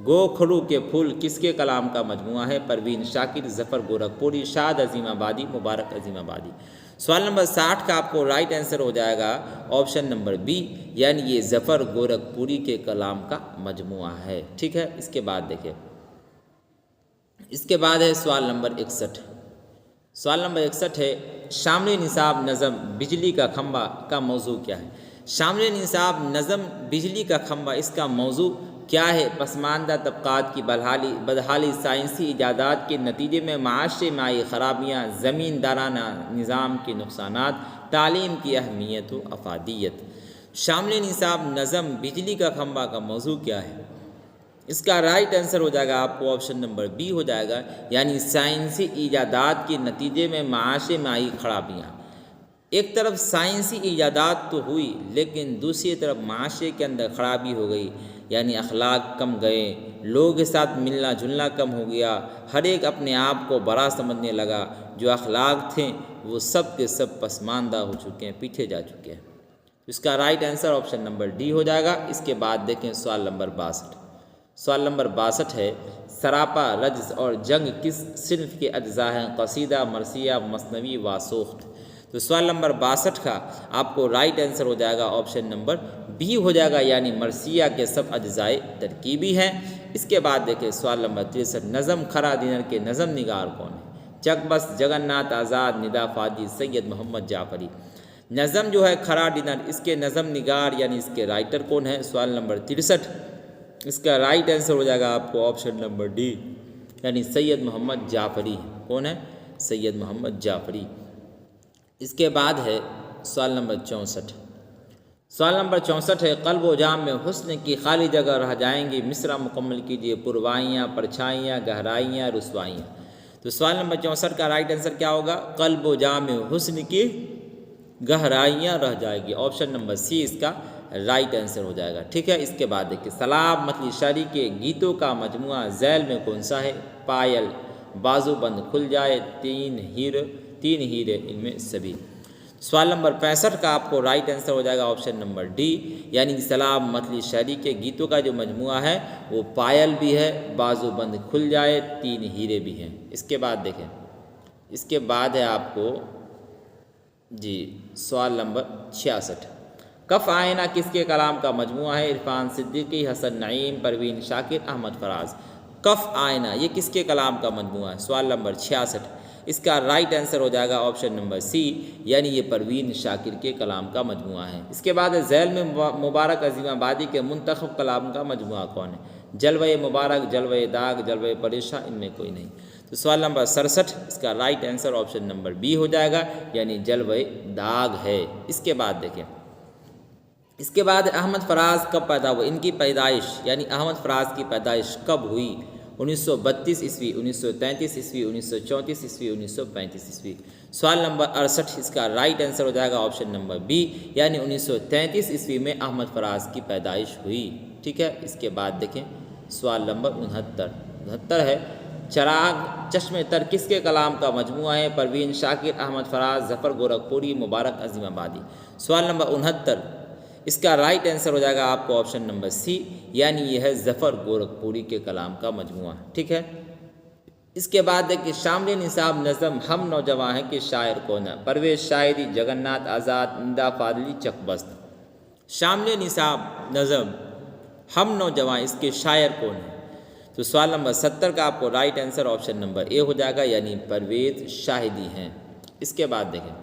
گو کھڑو کے پھول کس کے کلام کا مجموعہ ہے؟ پروین شاکر، ظفر گورکھپوری، شاد عظیم آبادی، مبارک عظیم آبادی۔ سوال نمبر 60 کا آپ کو رائٹ آنسر ہو جائے گا آپشن نمبر بی، یعنی یہ ظفر گورکھپوری کے کلام کا مجموعہ ہے۔ ٹھیک ہے، اس کے بعد دیکھیں، اس کے بعد ہے سوال نمبر 61۔ سوال نمبر 61 ہے شامل نصاب نظم بجلی کا کھمبا کا موضوع کیا ہے؟ شامل نصاب نظم بجلی کا کھمبا اس کا موضوع کیا ہے؟ پسماندہ طبقات کی بدحالی، سائنسی ایجادات کے نتیجے میں معاشی معی خرابیاں، زمیندارانہ نظام کے نقصانات، تعلیم کی اہمیت و افادیت۔ شامل نصاب نظم بجلی کا کھمبا کا موضوع کیا ہے؟ اس کا رائٹ آنسر ہو جائے گا آپ کو آپشن نمبر بی ہو جائے گا، یعنی سائنسی ایجادات کے نتیجے میں معاشی معی خرابیاں۔ ایک طرف سائنسی ایجادات تو ہوئی لیکن دوسری طرف معاشرے کے اندر خرابی ہو گئی، یعنی اخلاق کم گئے، لوگوں کے ساتھ ملنا جلنا کم ہو گیا، ہر ایک اپنے آپ کو بڑا سمجھنے لگا، جو اخلاق تھے وہ سب کے سب پسماندہ ہو چکے ہیں، پیچھے جا چکے ہیں۔ اس کا right answer option number D ہو جائے گا۔ اس کے بعد دیکھیں سوال نمبر 62۔ سوال نمبر 62 ہے سراپا، رجز اور جنگ کس صنف کے اجزاء ہیں؟ قصیدہ، مرثیہ، مثنوی و سوخت۔ تو سوال نمبر 62 کا آپ کو رائٹ آنسر ہو جائے گا آپشن نمبر بی ہو جائے گا، یعنی مرثیہ کے سب اجزائے ترکیبی ہیں۔ اس کے بعد دیکھیں سوال نمبر 63۔ نظم خرا دینر کے نظم نگار کون ہے؟ چکبست، جگن ناتھ آزاد، ندا فاضلی، سید محمد جعفری۔ نظم جو ہے خرا ڈنر، اس کے نظم نگار یعنی اس کے رائٹر کون ہے؟ سوال نمبر 63۔ اس کا رائٹ آنسر ہو جائے گا آپ کو آپشن نمبر ڈی، یعنی سید محمد جعفری۔ کون ہے؟ سید محمد جعفری۔ اس کے بعد ہے سوال نمبر 64۔ سوال نمبر 64 ہے قلب و جام میں حسن کی خالی جگہ رہ جائیں گی، مصرع مکمل کیجیے۔ پروائیاں، پرچھائیاں، گہرائیاں، رسوائیاں۔ تو سوال نمبر 64 کا رائٹ آنسر کیا ہوگا؟ قلب و جام میں حسن کی گہرائیاں رہ جائے گی۔ آپشن نمبر سی اس کا رائٹ آنسر ہو جائے گا۔ ٹھیک ہے، اس کے بعد دیکھیے سلاب مطلع شاعری کے گیتوں کا مجموعہ ذیل میں کون سا ہے؟ پائل، بازو بند کھل جائے، تین ہیرے ان میں سبھی۔ سوال نمبر 65 کا آپ کو رائٹ آنسر ہو جائے گا آپشن نمبر ڈی، یعنی سلاب مطلع شاعری کے گیتوں کا جو مجموعہ ہے وہ پائل بھی ہے، بازو بند کھل جائے، تین ہیرے بھی ہیں۔ اس کے بعد دیکھیں، اس کے بعد ہے آپ کو سوال نمبر 66۔ کف آئینہ کس کے کلام کا مجموعہ ہے؟ عرفان صدیقی، حسن نعیم، پروین شاکر، احمد فراز۔ کف آئینہ یہ کس کے کلام کا مجموعہ ہے؟ سوال نمبر 66۔ اس کا رائٹ آنسر ہو جائے گا آپشن نمبر سی، یعنی یہ پروین شاکر کے کلام کا مجموعہ ہے۔ اس کے بعد ذیل میں مبارک عظیم آبادی کے منتخب کلام کا مجموعہ کون ہے؟ جلوہ مبارک، جلوہ داغ، جلوہ پریشاں، ان میں کوئی نہیں۔ تو سوال نمبر 67 اس کا right answer option number B ہو جائے گا، یعنی جلوہ داغ ہے۔ اس کے بعد دیکھیں، اس کے بعد احمد فراز کب پیدا ہوئے؟ ان کی پیدائش یعنی احمد فراز کی پیدائش کب ہوئی؟ 1932 عیسوی، 1933 عیسوی، 1934 عیسوی، 1935 عیسوی۔ سوال نمبر 68 اس کا رائٹ آنسر ہو جائے گا آپشن نمبر بی، یعنی 1933 عیسوی میں احمد فراز کی پیدائش ہوئی۔ ٹھیک ہے، اس کے بعد دیکھیں سوال نمبر 69 ہے چراغ چشم تر کس کے کلام کا مجموعہ ہے؟ پروین شاکر، احمد فراز، ظفر گورکھپوری، مبارک عظیم آبادی۔ سوال نمبر 69 اس کا رائٹ آنسر ہو جائے گا آپ کو آپشن نمبر سی، یعنی یہ ہے ظفر گورکھپوری کے کلام کا مجموعہ۔ ٹھیک ہے، اس کے بعد دیکھیں شامل نصاب نظم ہم نوجواں ہیں کے شاعر کون ہے؟ پرویز شاہدی، جگن ناتھ آزاد، ندا فاضلی، چکبست۔ شامل نصاب نظم ہم نوجوان اس کے شاعر کون ہیں؟ تو سوال نمبر 70 کا آپ کو رائٹ آنسر آپشن نمبر اے ہو جائے گا، یعنی پرویز شاہدی ہیں۔ اس کے بعد دیکھیں،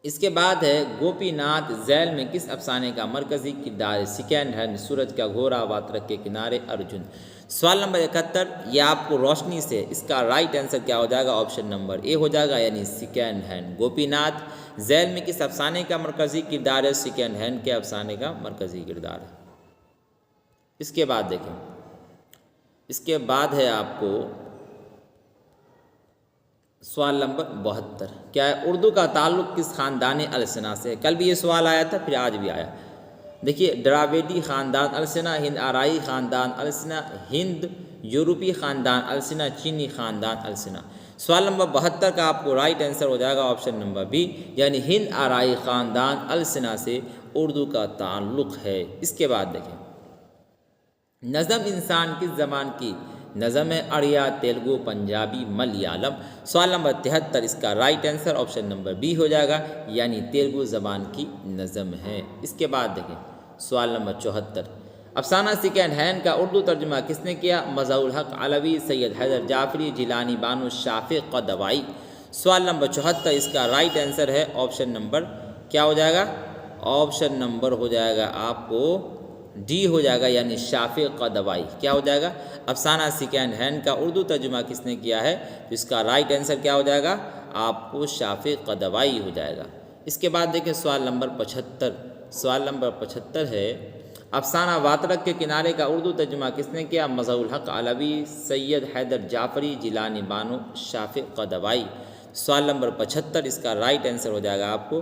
اس کے بعد ہے گوپی ناتھ ذیل میں کس افسانے کا مرکزی کردار ہے؟ سیکنڈ ہینڈ، سورج کا گھوڑا، واترک کے کنارے، ارجن۔ سوال نمبر 71 یہ آپ کو روشنی سے، اس کا رائٹ آنسر کیا ہو جائے گا؟ آپشن نمبر اے ہو جائے گا، یعنی سیکنڈ ہینڈ۔ گوپی ناتھ ذیل میں کس افسانے کا مرکزی کردار ہے؟ سیکنڈ ہینڈ کے افسانے کا مرکزی کردار ہے۔ اس کے بعد دیکھیں، اس کے بعد ہے آپ کو سوال نمبر 72 کیا ہے؟ اردو کا تعلق کس خاندان السنا سے ہے؟ کل بھی یہ سوال آیا تھا، پھر آج بھی آیا۔ دیکھیے، ڈراویڈی خاندان السنا، ہند آرائی خاندان السنا، ہند یورپی خاندان السنا، چینی خاندان السنا۔ سوال نمبر 72 کا آپ کو رائٹ آنسر ہو جائے گا آپشن نمبر بی، یعنی ہند آرائی خاندان السنا سے اردو کا تعلق ہے۔ اس کے بعد دیکھیں، نظم انسان کس زبان کی نظم ہے؟ اڑیا، تیلگو، پنجابی، ملیالم۔ سوال نمبر 73 اس کا right answer option number B ہو جائے گا، یعنی تیلگو زبان کی نظم ہے۔ اس کے بعد دیکھیں سوال نمبر 74 افسانہ سیکنڈ ہینڈ کا اردو ترجمہ کس نے کیا؟ مظہر الحق علوی، سید حیدر جعفری، جیلانی بانو، شافق قدوائی۔ سوال نمبر 74 اس کا رائٹ آنسر ہے آپشن نمبر کیا ہو جائے گا؟ آپشن نمبر ہو جائے گا آپ کو ڈی ہو جائے گا، یعنی شافق قدوائی۔ کیا ہو جائے گا؟ افسانہ سیکنڈ ہینڈ کا اردو ترجمہ کس نے کیا ہے؟ تو اس کا رائٹ آنسر کیا ہو جائے گا؟ آپ کو شافق قدوائی ہو جائے گا۔ اس کے بعد دیکھیں سوال نمبر 75 سوال نمبر 75 ہے افسانہ واترک کے کنارے کا اردو ترجمہ کس نے کیا؟ مظہر الحق علوی، سید حیدر جعفری، جیلانی بانو، شافق قدوائی۔ سوال نمبر 75 اس کا رائٹ آنسر ہو جائے گا آپ کو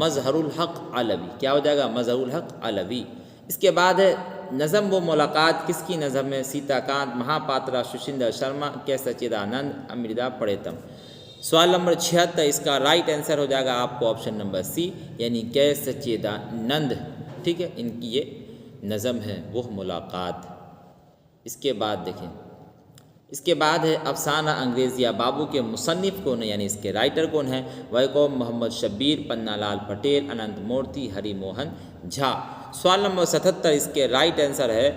مظہر الحق علوی۔ کیا ہو جائے گا؟ مظہر الحق علوی۔ اس کے بعد ہے نظم و ملاقات کس کی نظم ہے؟ سیتا کانت، مہا پاترا، سشندر شرما، کے سچیدانند، امرتا پڑیتم۔ سوال نمبر 76 اس کا رائٹ آنسر ہو جائے گا آپ کو آپشن نمبر سی، یعنی کے سچیدانند۔ ٹھیک ہے، ان کی یہ نظم ہے وہ ملاقات۔ اس کے بعد دیکھیں، اس کے بعد ہے افسانہ انگریزیہ بابو کے مصنف کون ہے؟ یعنی اس کے رائٹر کون ہیں؟ ویکوم محمد شبیر، پنّا لال پٹیل، اننت مورتی، ہری موہن جھا۔ سوال نمبر 77 اس کے رائٹ آنسر ہے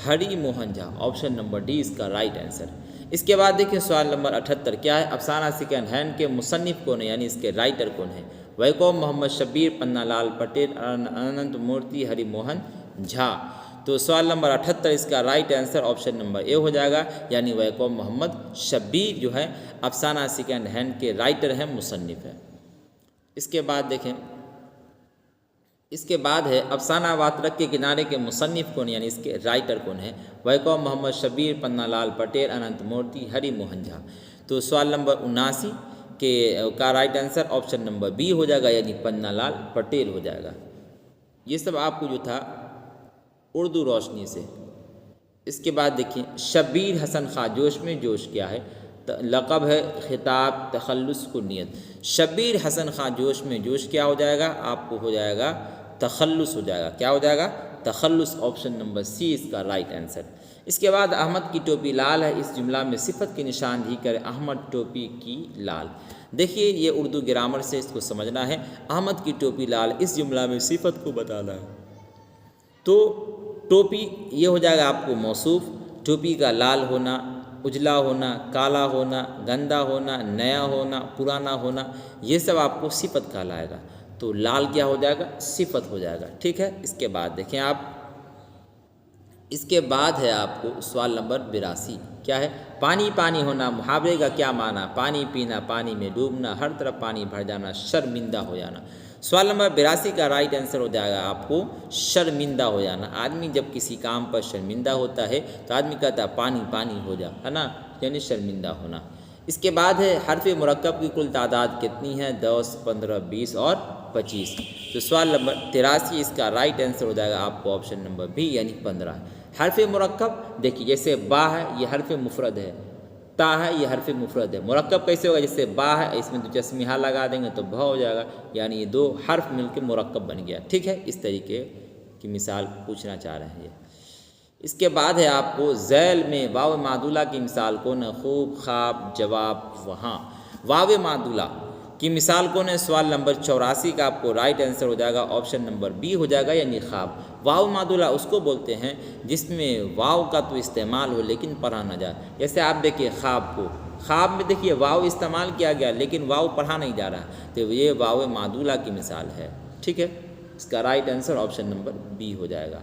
ہری موہن جھا، آپشن نمبر ڈی اس کا رائٹ آنسر۔ اس کے بعد دیکھیں سوال نمبر 78 کیا ہے؟ افسانہ سیکنڈ ہینڈ کے مصنف کون ہے؟ یعنی اس کے رائٹر کون ہیں؟ ویکوم محمد شبیر، پنّا لال پٹیل، اننت مورتی، ہری موہن جھا۔ تو سوال نمبر 78 اس کا رائٹ آنسر آپشن نمبر اے ہو جائے گا، یعنی ویکوم محمد شبیر جو ہے افسانہ سیکنڈ ہینڈ کے رائٹر ہیں، مصنف ہیں۔ اس کے بعد دیکھیں، اس کے بعد ہے افسانہ واترک کے کنارے کے مصنف کون، یعنی اس کے رائٹر کون ہیں؟ ویکوم محمد شبیر، پنّا لال پٹیل، اننت مورتی، ہری موہن جھا۔ تو سوال نمبر 79 کا right answer option number B ہو جائے گا، یعنی پنّا لال پٹیل ہو جائے گا۔ یہ سب آپ کو جو تھا اردو روشنی سے۔ اس کے بعد دیکھیں شبیر حسن خاں جوش میں جوش کیا ہے؟ لقب ہے، خطاب، تخلص، کنیت۔ شبیر حسن خاں جوش میں جوش کیا ہو جائے گا؟ آپ کو ہو جائے گا تخلص ہو جائے گا۔ کیا ہو جائے گا؟ تخلص، آپشن نمبر سی اس کا رائٹ آنسر۔ اس کے بعد احمد کی ٹوپی لال ہے، اس جملہ میں صفت کی نشاندہی کرے۔ احمد ٹوپی کی لال۔ دیکھیے یہ اردو گرامر سے اس کو سمجھنا ہے۔ احمد کی ٹوپی لال اس جملہ میں صفت کو بتانا ہے۔ تو ٹوپی یہ ہو جائے گا آپ کو موصوف، ٹوپی کا لال ہونا، اجلا ہونا، کالا ہونا، گندا ہونا، نیا ہونا، پرانا ہونا، یہ سب آپ کو صفت کہلائے گا۔ تو لال کیا ہو جائے گا؟ صفت ہو جائے گا۔ ٹھیک ہے، اس کے بعد دیکھیں آپ، اس کے بعد ہے آپ کو سوال نمبر 82 کیا ہے؟ پانی پانی ہونا محاورے کا کیا معنی؟ پانی پینا، پانی میں ڈوبنا، ہر طرف پانی بھر جانا، شرمندہ ہو جانا۔ سوال نمبر 82 کا رائٹ آنسر ہو جائے گا آپ کو شرمندہ ہو جانا۔ آدمی جب کسی کام پر شرمندہ ہوتا ہے تو آدمی کہتا ہے پانی پانی ہو جا، ہے نا، یعنی شرمندہ ہونا۔ اس کے بعد ہے حرف مرکب کی کل تعداد کتنی ہے؟ 10، 15، 20 اور 25۔ تو سوال نمبر 83 اس کا رائٹ آنسر ہو جائے گا آپ کو آپشن نمبر بی، یعنی 15۔ حرف مرکب دیکھیے، جیسے با ہے یہ حرف مفرد ہے، تا ہے یہ حرف مفرد ہے۔ مرکب کیسے ہوگا؟ جیسے با ہے اس میں تو جسمیہ لگا دیں گے تو بھا ہو جائے گا، یعنی یہ دو حرف مل کے مرکب بن گیا۔ ٹھیک ہے، اس طریقے کی مثال پوچھنا چاہ رہے ہیں یہ۔ اس کے بعد ہے آپ کو ذیل میں واو معدولہ کی مثال کون ہے؟ خوب، خواب، جواب، وہاں۔ واو معدولہ کی مثال کون ہے؟ سوال نمبر 84 کا آپ کو رائٹ آنسر ہو جائے گا آپشن نمبر بی ہو جائے گا، یعنی خواب۔ واو معدولہ اس کو بولتے ہیں جس میں واو کا تو استعمال ہو لیکن پڑھا نہ جائے۔ جیسے آپ دیکھیے خواب کو، خواب میں دیکھیے واو استعمال کیا گیا لیکن واو پڑھا نہیں جا رہا، تو یہ واو معدولہ کی مثال ہے، ٹھیک ہے۔ اس کا right answer option number B ہو جائے گا۔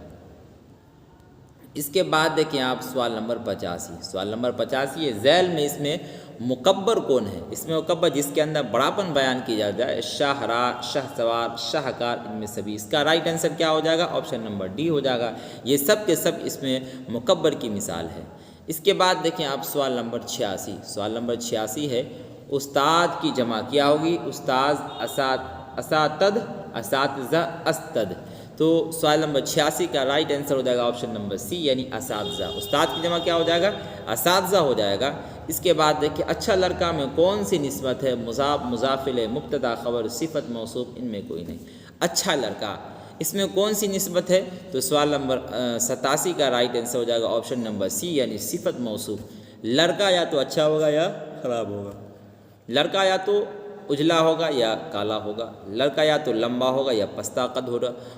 اس کے بعد دیکھیں آپ سوال نمبر 85۔ سوال نمبر 85 ہے ذیل میں اس میں مکبر کون ہے؟ اس میں مکبر جس کے اندر بڑاپن بیان کیا جاتا ہے، شاہراہ، شاہ سوار، شاہکار، ان میں سبھی۔ اس کا رائٹ آنسر کیا ہو جائے گا؟ آپشن نمبر ڈی ہو جائے گا۔ یہ سب کے سب اس میں مکبر کی مثال ہے۔ اس کے بعد دیکھیں آپ سوال نمبر 86۔ سوال نمبر 86 ہے استاد کی جمع کیا ہوگی؟ استاذ، اساتذ، اساتذہ، استد۔ تو سوال نمبر 86 کا رائٹ آنسر ہو جائے گا آپشن نمبر سی، یعنی اساتذہ۔ استاد کی جمع کیا ہو جائے گا؟ اساتذہ ہو جائے گا۔ اس کے بعد دیکھیں اچھا لڑکا میں کون سی نسبت ہے؟ مضاف، مضاف الیہ، مبتدا، خبر، صفت، موصوف، ان میں کوئی نہیں۔ اچھا لڑکا اس میں کون سی نسبت ہے؟ تو سوال نمبر 87 کا رائٹ آنسر ہو جائے گا آپشن نمبر سی، یعنی صفت موصوف۔ لڑکا یا تو اچھا ہوگا یا خراب ہوگا، لڑکا یا تو اجلا ہوگا یا کالا ہوگا، لڑکا یا تو لمبا ہوگا یا پستہ قد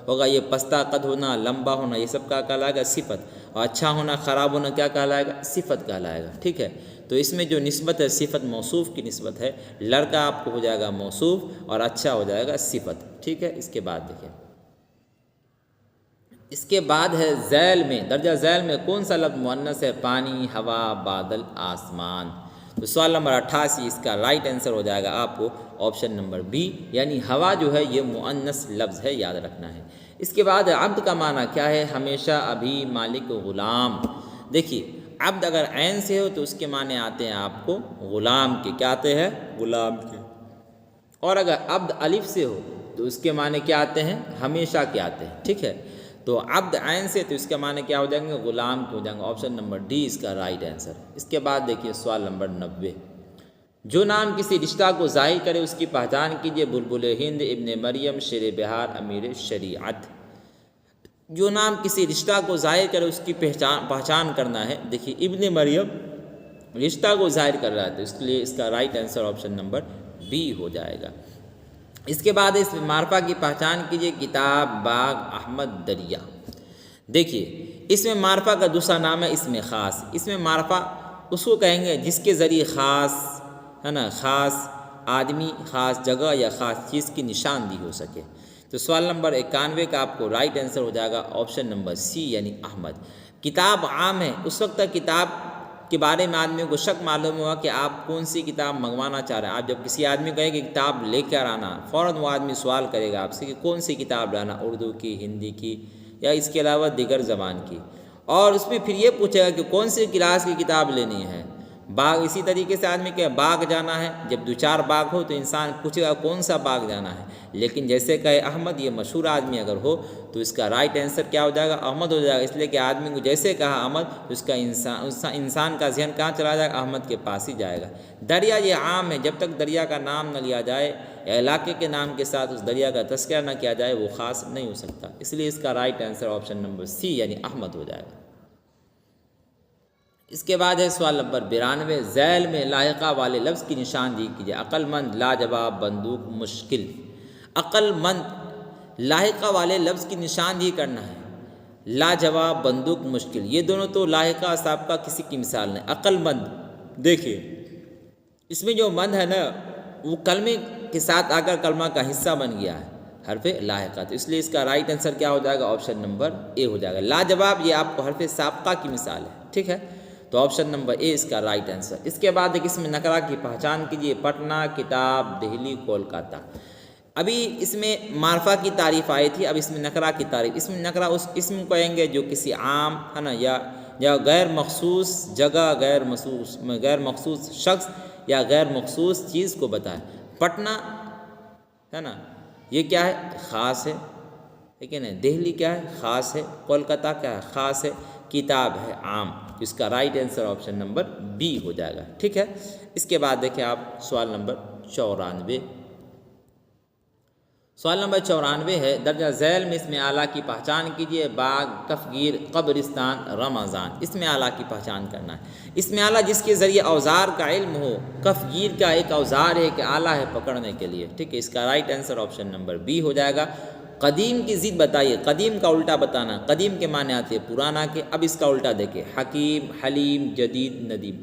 ہوگا۔ یہ پستہ قد ہونا، لمبا ہونا، یہ سب کا کہلائے گا صفت، اور اچھا ہونا، خراب ہونا کیا کہلائے گا؟ صفت کہلائے گا، ٹھیک ہے۔ تو اس میں جو نسبت ہے صفت موصوف کی نسبت ہے، لڑکا آپ کو ہو جائے گا موصوف اور اچھا ہو جائے گا صفت، ٹھیک ہے۔ اس کے بعد دیکھیں، اس کے بعد ہے ذیل میں، درجہ ذیل میں کون سا لفظ مؤنث ہے؟ پانی، ہوا، بادل، آسمان۔ تو سوال نمبر 88 اس کا رائٹ آنسر ہو جائے گا آپ کو آپشن نمبر بی، یعنی ہوا جو ہے یہ مؤنث لفظ ہے، یاد رکھنا ہے۔ اس کے بعد عبد کا معنی کیا ہے؟ ہمیشہ، ابھی، مالک، غلام۔ دیکھیے عبد اگر عین سے ہو تو اس کے معنی آتے ہیں آپ کو غلام کے، کیا آتے ہیں؟ غلام کے۔ اور اگر عبد الف سے ہو تو اس کے معنی کیا آتے ہیں؟ ہمیشہ کے آتے ہیں، ٹھیک ہے۔ تو عبد عین سے تو اس کے معنی کیا ہو جائیں گے؟ غلام کے ہو جائیں گے، آپشن نمبر ڈی اس کا رائٹ آنسر۔ اس کے بعد دیکھیے سوال نمبر 90۔ جو نام کسی رشتہ کو ظاہر کرے اس کی پہچان کیجیے۔ بلبل ہند، ابن مریم، شیر بہار، امیر شریعت۔ جو نام کسی رشتہ کو ظاہر کرے اس کی پہچان کرنا ہے۔ دیکھیے ابن مریم رشتہ کو ظاہر کر رہا ہے، تو اس لیے اس کا right answer option number B ہو جائے گا۔ اس کے بعد اس معرفہ کی پہچان کیجیے۔ کتاب، باغ، احمد، دریا۔ دیکھیے اس میں معرفہ کا دوسرا نام ہے اس میں خاص۔ اس میں معرفہ اس کو کہیں گے جس کے ذریعے خاص ہے نا، خاص آدمی، خاص جگہ یا خاص چیز کی نشاندہی ہو سکے۔ تو سوال نمبر 91 کا آپ کو رائٹ آنسر ہو جائے گا آپشن نمبر سی، یعنی احمد۔ کتاب عام ہے، اس وقت تک کتاب کے بارے میں آدمی کو شک معلوم ہوا کہ آپ کون سی کتاب منگوانا چاہ رہے ہیں۔ آپ جب کسی آدمی کو کہیں کہ کتاب لے کر آنا، فوراً وہ آدمی سوال کرے گا آپ سے کہ کون سی کتاب لانا، اردو کی، ہندی کی، یا اس کے علاوہ دیگر زبان کی، اور اس میں پھر یہ پوچھے گا کہ کون سی کلاس کی کتاب لینی ہے۔ باغ اسی طریقے سے آدمی کہ باغ جانا ہے، جب 2-4 باغ ہو تو انسان پوچھے گا کون سا باغ جانا ہے، لیکن جیسے کہے احمد، یہ مشہور آدمی اگر ہو تو اس کا رائٹ آنسر کیا ہو جائے گا؟ احمد ہو جائے گا، اس لیے کہ آدمی کو جیسے کہا احمد تو اس کا انسان کا ذہن کہاں چلا جائے گا؟ احمد کے پاس ہی جائے گا۔ دریا یہ عام ہے، جب تک دریا کا نام نہ لیا جائے یا علاقے کے نام کے ساتھ اس دریا کا تذکرہ نہ کیا جائے وہ خاص نہیں ہو سکتا، اس لیے اس کا رائٹ آنسر آپشن نمبر سی، یعنی احمد ہو جائے گا۔ اس کے بعد ہے سوال نمبر 92۔ ذیل میں لاحقہ والے لفظ کی نشاندہی کیجیے۔ عقل مند، لاجواب، بندوق، مشکل۔ عقل مند لاحقہ والے لفظ کی نشاندہی کرنا ہے۔ لاجواب، بندوق، مشکل، یہ دونوں تو لاحقہ سابقہ کسی کی مثال نہیں۔ عقل مند، دیکھیے اس میں جو مند ہے نا وہ کلمے کے ساتھ آ کر کلمہ کا حصہ بن گیا ہے، حرف لاحقہ، تو اس لیے اس کا رائٹ آنسر کیا ہو جائے گا؟ آپشن نمبر اے ہو جائے گا۔ لاجواب یہ آپ کو حرف سابقہ کی مثال ہے، ٹھیک ہے، تو آپشن نمبر اے اس کا رائٹ آنسر۔ اس کے بعد ایک اس میں نکرہ کی پہچان کیجیے۔ پٹنہ، کتاب، دہلی، کولکاتہ۔ ابھی اس میں معرفہ کی تعریف آئی تھی، اب اس میں نکرہ کی تعریف۔ اس میں نکرہ اس اسم کو کہیں گے جو کسی عام ہے نا یا غیر مخصوص جگہ، غیر مخصوص شخص یا غیر مخصوص چیز کو بتائے۔ پٹنہ ہے نا یہ کیا ہے؟ خاص ہے، ٹھیک ہے نا۔ دہلی کیا ہے؟ خاص ہے۔ کولکاتہ کیا ہے؟ خاص ہے۔ کتاب ہے عام، اس کا right answer option number B ہو جائے گا، ٹھیک ہے۔ اس کے بعد دیکھیں آپ سوال نمبر 94۔ سوال نمبر 94 ہے، درجہ ذیل میں اسم اعلیٰ کی پہچان کیجیے۔ باغ، کفگیر، قبرستان، رمضان۔ اسم اعلیٰ کی پہچان کرنا ہے۔ اسم اعلیٰ جس کے ذریعے اوزار کا علم ہو۔ کفگیر کا ایک اوزار ہے کہ آلہ ہے پکڑنے کے لیے، ٹھیک ہے، اس کا right answer option number B ہو جائے گا۔ قدیم کی ضد بتائیے، قدیم کا الٹا بتانا۔ قدیم کے معنی آتے ہیں پرانا کے، اب اس کا الٹا دیکھیں، حکیم، حلیم، جدید، ندیم۔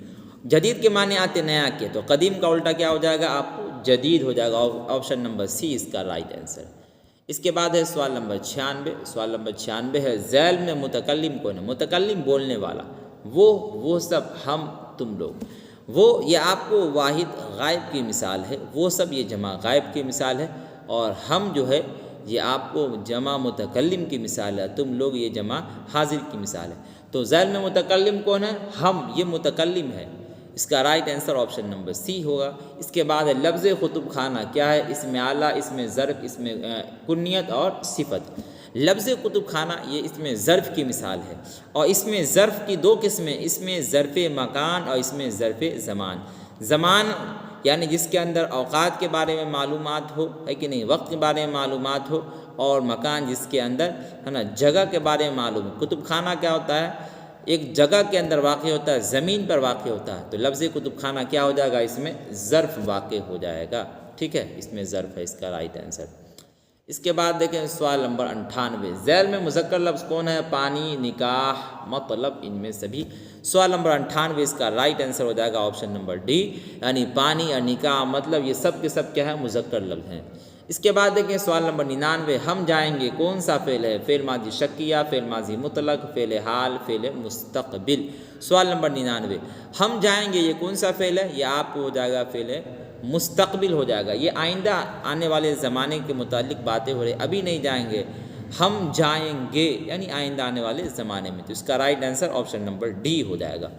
جدید کے معنی آتے نیا کے، تو قدیم کا الٹا کیا ہو جائے گا آپ کو؟ جدید ہو جائے گا، آپشن نمبر سی اس کا رائٹ آنسر۔ اس کے بعد ہے سوال نمبر 96۔ سوال نمبر 96 ہے، ذیل میں متکلم کون ہے؟ متکلم بولنے والا، وہ سب، ہم، تم لوگ۔ وہ یہ آپ کو واحد غائب کی مثال ہے، وہ سب یہ جمع غائب کی مثال ہے، اور ہم جو ہے یہ آپ کو جمع متکلم کی مثال ہے، تم لوگ یہ جمع حاضر کی مثال ہے۔ تو ذیل میں متکلم کون ہے؟ ہم، یہ متکلم ہے، اس کا رائٹ آنسر آپشن نمبر سی ہوگا۔ اس کے بعد ہے لفظ کتب خانہ کیا ہے؟ اسم اعلیٰ، اسم ظرف، اسم کنیت اور صفت۔ لفظ کتب خانہ یہ اسم ظرف کی مثال ہے، اور اسم ظرف کی دو قسمیں، اسم ظرف مکان اور اسم ظرف زمان۔ زمان یعنی جس کے اندر اوقات کے بارے میں معلومات ہو، ہے کہ نہیں، وقت کے بارے میں معلومات ہو، اور مکان جس کے اندر ہے نا جگہ کے بارے میں معلوم ہو۔ کتب خانہ کیا ہوتا ہے؟ ایک جگہ کے اندر واقع ہوتا ہے، زمین پر واقع ہوتا ہے، تو لفظ کتب خانہ کیا ہو جائے گا؟ اس میں ظرف واقع ہو جائے گا، ٹھیک ہے، اس میں ظرف ہے اس کا رائٹ آنسر۔ اس کے بعد دیکھیں سوال نمبر 98، ذیل میں مذکر لفظ کون ہے؟ پانی، نکاح، مطلب، ان میں سبھی۔ سوال نمبر 98 اس کا رائٹ آنسر ہو جائے گا آپشن نمبر ڈی، یعنی پانی اور نکاح، مطلب، یہ سب کے سب کیا ہے؟ مذکر لفظ ہیں۔ اس کے بعد دیکھیں سوال نمبر 99، ہم جائیں گے کون سا فعل ہے؟ فعل ماضی شکیہ، فعل ماضی مطلق، فعل حال، فعل مستقبل۔ سوال نمبر 99، ہم جائیں گے یہ کون سا فعل ہے؟ یہ آپ کو ہو جائے گا فعل مستقبل ہو جائے گا، یہ آئندہ آنے والے زمانے کے متعلق باتیں ہو رہی، ابھی نہیں جائیں گے، ہم جائیں گے یعنی آئندہ آنے والے زمانے میں، تو اس کا right answer option number D ہو جائے گا۔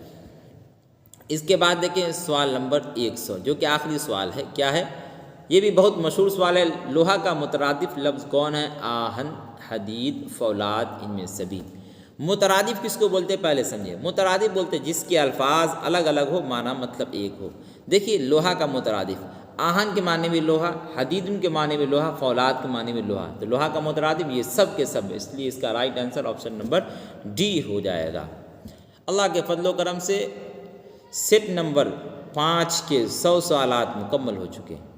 اس کے بعد دیکھیں سوال نمبر 100 جو کہ آخری سوال ہے، کیا ہے؟ یہ بھی بہت مشہور سوال ہے، لوہا کا مترادف لفظ کون ہے؟ آہن، حدید، فولاد، ان میں سبھی۔ مترادف کس کو بولتے پہلے سمجھے۔ مترادف بولتے جس کے الفاظ الگ الگ ہو، معنی مطلب ایک ہو۔ دیکھیے لوہا کا مترادف، آہن کے معنی میں لوہا، حدید کے معنی میں لوہا، فولاد کے معنی میں لوہا، تو لوہا کا مترادف یہ سب کے سب، اس لیے اس کا right answer option number D ہو جائے گا۔ اللہ کے فضل و کرم سے سیٹ نمبر 5 کے 100 سوالات مکمل ہو چکے ہیں۔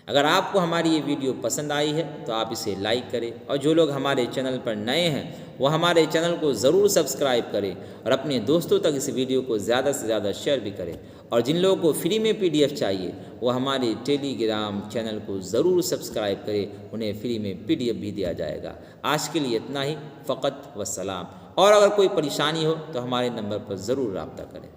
اگر آپ کو ہماری یہ ویڈیو پسند آئی ہے تو آپ اسے لائک کریں، اور جو لوگ ہمارے چینل پر نئے ہیں وہ ہمارے چینل کو ضرور سبسکرائب کریں، اور اپنے دوستوں تک اس ویڈیو کو زیادہ سے زیادہ شیئر بھی کریں، اور جن لوگوں کو فری میں PDF چاہیے وہ ہمارے ٹیلی گرام چینل کو ضرور سبسکرائب کریں، انہیں فری میں PDF بھی دیا جائے گا۔ آج کے لیے اتنا ہی، فقط والسلام، اور اگر کوئی پریشانی ہو تو ہمارے نمبر پر ضرور رابطہ کریں۔